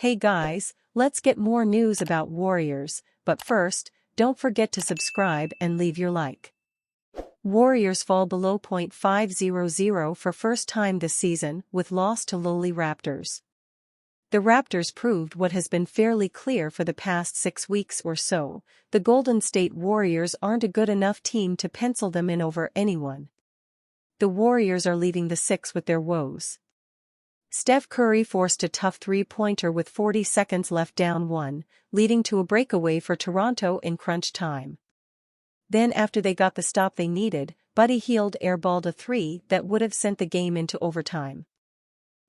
Hey guys, let's get more news about Warriors, but first, don't forget to subscribe and leave your like. Warriors fall below .500 for first time this season with loss to lowly Raptors. The Raptors proved what has been fairly clear for the past 6 weeks or so: the Golden State Warriors aren't a good enough team to pencil them in over anyone. The Warriors are leaving the six with their woes. Steph Curry forced a tough three-pointer with 40 seconds left down one, leading to a breakaway for Toronto in crunch time. Then after they got the stop they needed, Buddy Hield airballed a three that would have sent the game into overtime.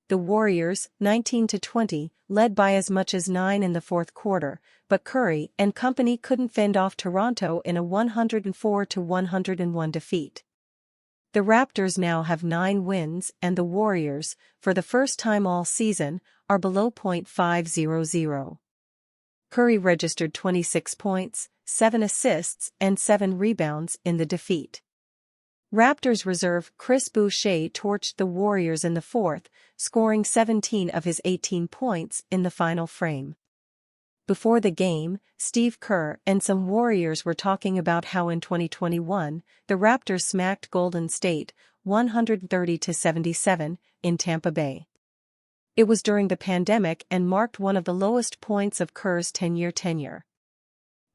The Warriors, 19-20, led by as much as 9 in the fourth quarter, but Curry and company couldn't fend off Toronto in a 104-101 defeat. The Raptors now have 9 wins and the Warriors, for the first time all season, are below .500. Curry registered 26 points, 7 assists and 7 rebounds in the defeat. Raptors reserve Chris Boucher torched the Warriors in the fourth, scoring 17 of his 18 points in the final frame. Before the game, Steve Kerr and some Warriors were talking about how in 2021, the Raptors smacked Golden State 130-77 in Tampa Bay. It was during the pandemic and marked one of the lowest points of Kerr's 10-year tenure.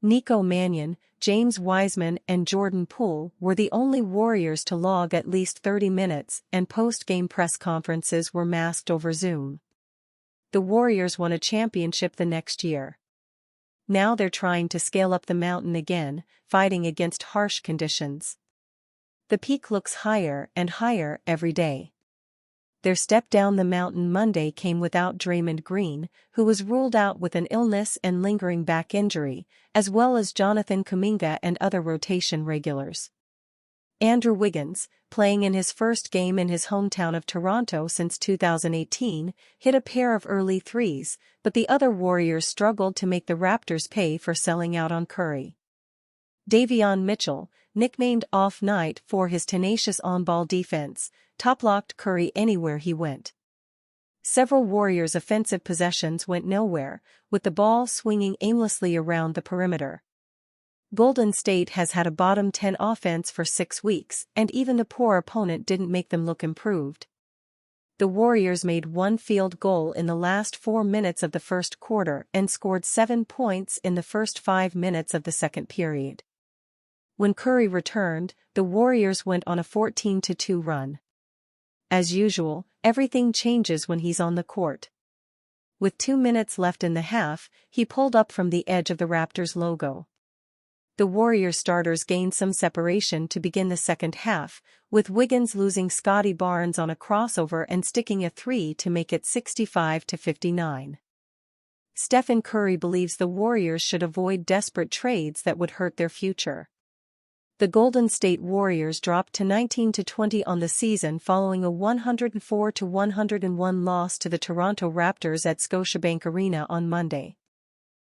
Nico Mannion, James Wiseman and Jordan Poole were the only Warriors to log at least 30 minutes, and post-game press conferences were masked over Zoom. The Warriors won a championship the next year. Now they're trying to scale up the mountain again, fighting against harsh conditions. The peak looks higher and higher every day. Their step down the mountain Monday came without Draymond Green, who was ruled out with an illness and lingering back injury, as well as Jonathan Kuminga and other rotation regulars. Andrew Wiggins, playing in his first game in his hometown of Toronto since 2018, hit a pair of early threes, but the other Warriors struggled to make the Raptors pay for selling out on Curry. Davion Mitchell, nicknamed Off Night for his tenacious on-ball defense, top-locked Curry anywhere he went. Several Warriors' offensive possessions went nowhere, with the ball swinging aimlessly around the perimeter. Golden State has had a bottom 10 offense for 6 weeks, and even the poor opponent didn't make them look improved. The Warriors made 1 field goal in the last 4 minutes of the first quarter and scored 7 points in the first 5 minutes of the second period. When Curry returned, the Warriors went on a 14-2 run. As usual, everything changes when he's on the court. With 2 minutes left in the half, he pulled up from the edge of the Raptors logo. The Warriors starters gained some separation to begin the second half, with Wiggins losing Scotty Barnes on a crossover and sticking a three to make it 65-59. Stephen Curry believes the Warriors should avoid desperate trades that would hurt their future. The Golden State Warriors dropped to 19-20 on the season following a 104-101 loss to the Toronto Raptors at Scotiabank Arena on Monday.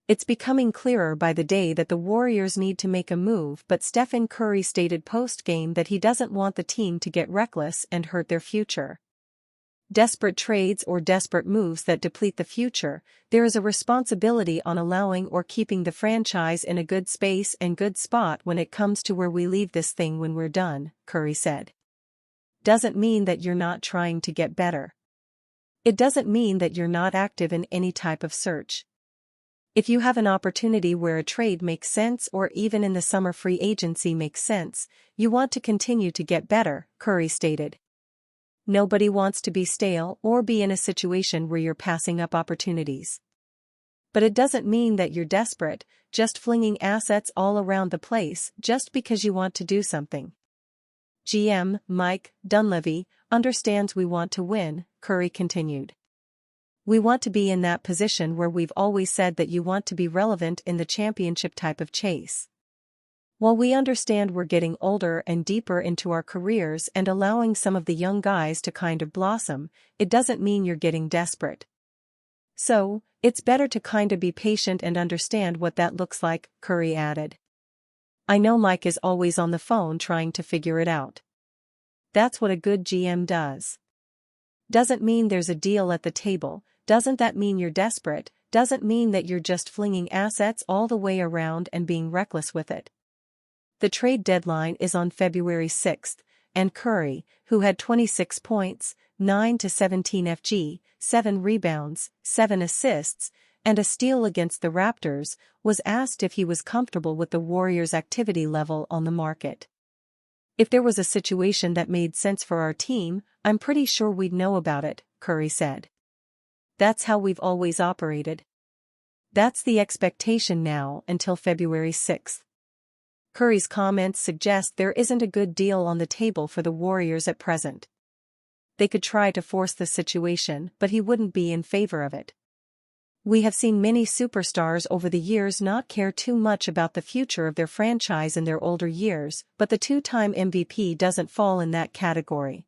It's becoming clearer by the day that the Warriors need to make a move, but Stephen Curry stated post-game that he doesn't want the team to get reckless and hurt their future. Desperate trades or desperate moves that deplete the future, there is a responsibility on allowing or keeping the franchise in a good space and good spot when it comes to where we leave this thing when we're done, Curry said. Doesn't mean that you're not trying to get better. It doesn't mean that you're not active in any type of search. If you have an opportunity where a trade makes sense or even in the summer free agency makes sense, you want to continue to get better, Curry stated. Nobody wants to be stale or be in a situation where you're passing up opportunities. But it doesn't mean that you're desperate, just flinging assets all around the place just because you want to do something. GM Mike Dunleavy understands we want to win, Curry continued. We want to be in that position where we've always said that you want to be relevant in the championship type of chase. While we understand we're getting older and deeper into our careers and allowing some of the young guys to kind of blossom, it doesn't mean you're getting desperate. So, it's better to kind of be patient and understand what that looks like, Curry added. I know Mike is always on the phone trying to figure it out. That's what a good GM does. Doesn't mean there's a deal at the table, doesn't that mean you're desperate? Doesn't mean that you're just flinging assets all the way around and being reckless with it. The trade deadline is on February 6th, and Curry, who had 26 points, 9 to 17 FG, 7 rebounds, 7 assists, and a steal against the Raptors, was asked if he was comfortable with the Warriors' activity level on the market. "If there was a situation that made sense for our team, I'm pretty sure we'd know about it," Curry said. "That's how we've always operated. That's the expectation now until February 6th. Curry's comments suggest there isn't a good deal on the table for the Warriors at present. They could try to force the situation, but he wouldn't be in favor of it. "We have seen many superstars over the years not care too much about the future of their franchise in their older years, but the two-time MVP doesn't fall in that category.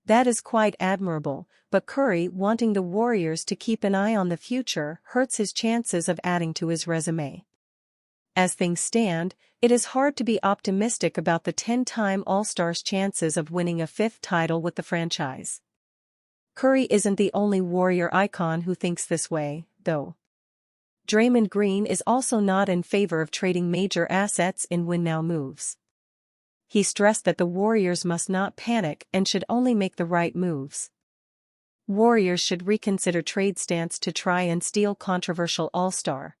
That is quite admirable, but Curry wanting the Warriors to keep an eye on the future hurts his chances of adding to his resume. As things stand, it is hard to be optimistic about the 10-time All-Star's chances of winning a fifth title with the franchise." Curry isn't the only Warrior icon who thinks this way, though. Draymond Green is also not in favor of trading major assets in win-now moves. He stressed that the Warriors must not panic and should only make the right moves. Warriors should reconsider trade stance to try and steal controversial All-Star.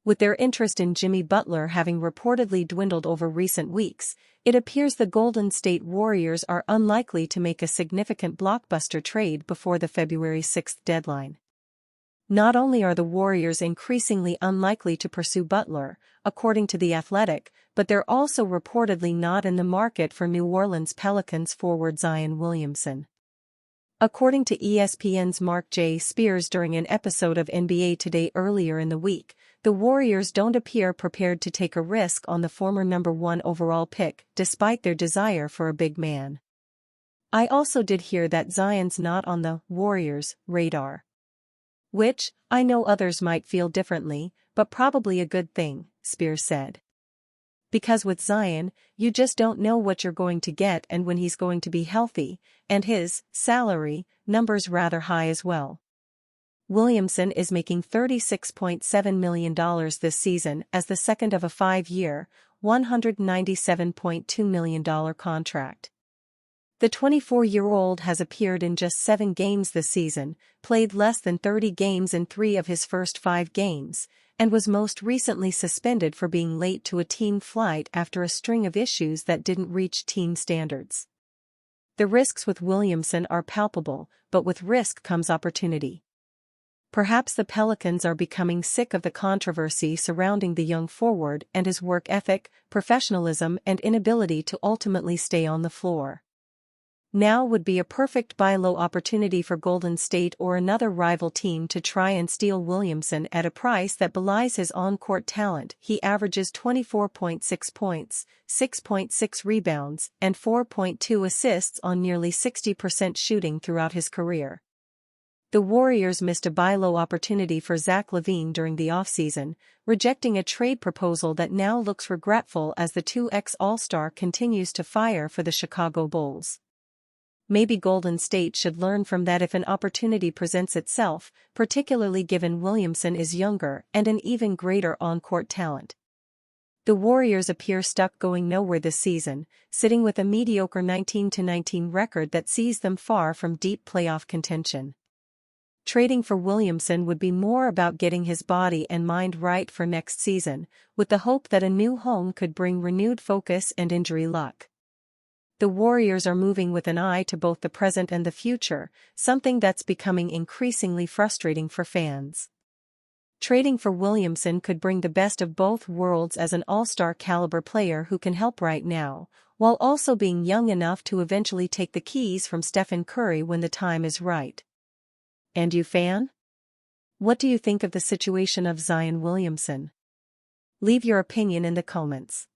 With their interest in Jimmy Butler having reportedly dwindled over recent weeks, it appears the Golden State Warriors are unlikely to make a significant blockbuster trade before the February 6th deadline. Not only are the Warriors increasingly unlikely to pursue Butler, according to The Athletic, but they're also reportedly not in the market for New Orleans Pelicans forward Zion Williamson. According to ESPN's Mark J. Spears during an episode of NBA Today earlier in the week, the Warriors don't appear prepared to take a risk on the former number 1 overall pick, despite their desire for a big man. "I also did hear that Zion's not on the Warriors' radar. Which, I know others might feel differently, but probably a good thing," Spears said. "Because with Zion, you just don't know what you're going to get and when he's going to be healthy, and his salary number's rather high as well. Williamson is making $36.7 million this season as the second of a 5-year, $197.2 million contract. The 24-year-old has appeared in just 7 games this season, played less than 30 games in 3 of his first 5 games, and was most recently suspended for being late to a team flight after a string of issues that didn't reach team standards. The risks with Williamson are palpable, but with risk comes opportunity. Perhaps the Pelicans are becoming sick of the controversy surrounding the young forward and his work ethic, professionalism and inability to ultimately stay on the floor. Now would be a perfect buy low opportunity for Golden State or another rival team to try and steal Williamson at a price that belies his on-court talent. He averages 24.6 points, 6.6 rebounds, and 4.2 assists on nearly 60% shooting throughout his career. The Warriors missed a buy low opportunity for Zach LaVine during the offseason, rejecting a trade proposal that now looks regretful as the 2X All-Star continues to fire for the Chicago Bulls. Maybe Golden State should learn from that if an opportunity presents itself, particularly given Williamson is younger and an even greater on-court talent. The Warriors appear stuck going nowhere this season, sitting with a mediocre 19-19 record that sees them far from deep playoff contention. Trading for Williamson would be more about getting his body and mind right for next season, with the hope that a new home could bring renewed focus and injury luck. The Warriors are moving with an eye to both the present and the future, something that's becoming increasingly frustrating for fans. Trading for Williamson could bring the best of both worlds as an all-star caliber player who can help right now, while also being young enough to eventually take the keys from Stephen Curry when the time is right. And you, fan? What do you think of the situation of Zion Williamson? Leave your opinion in the comments.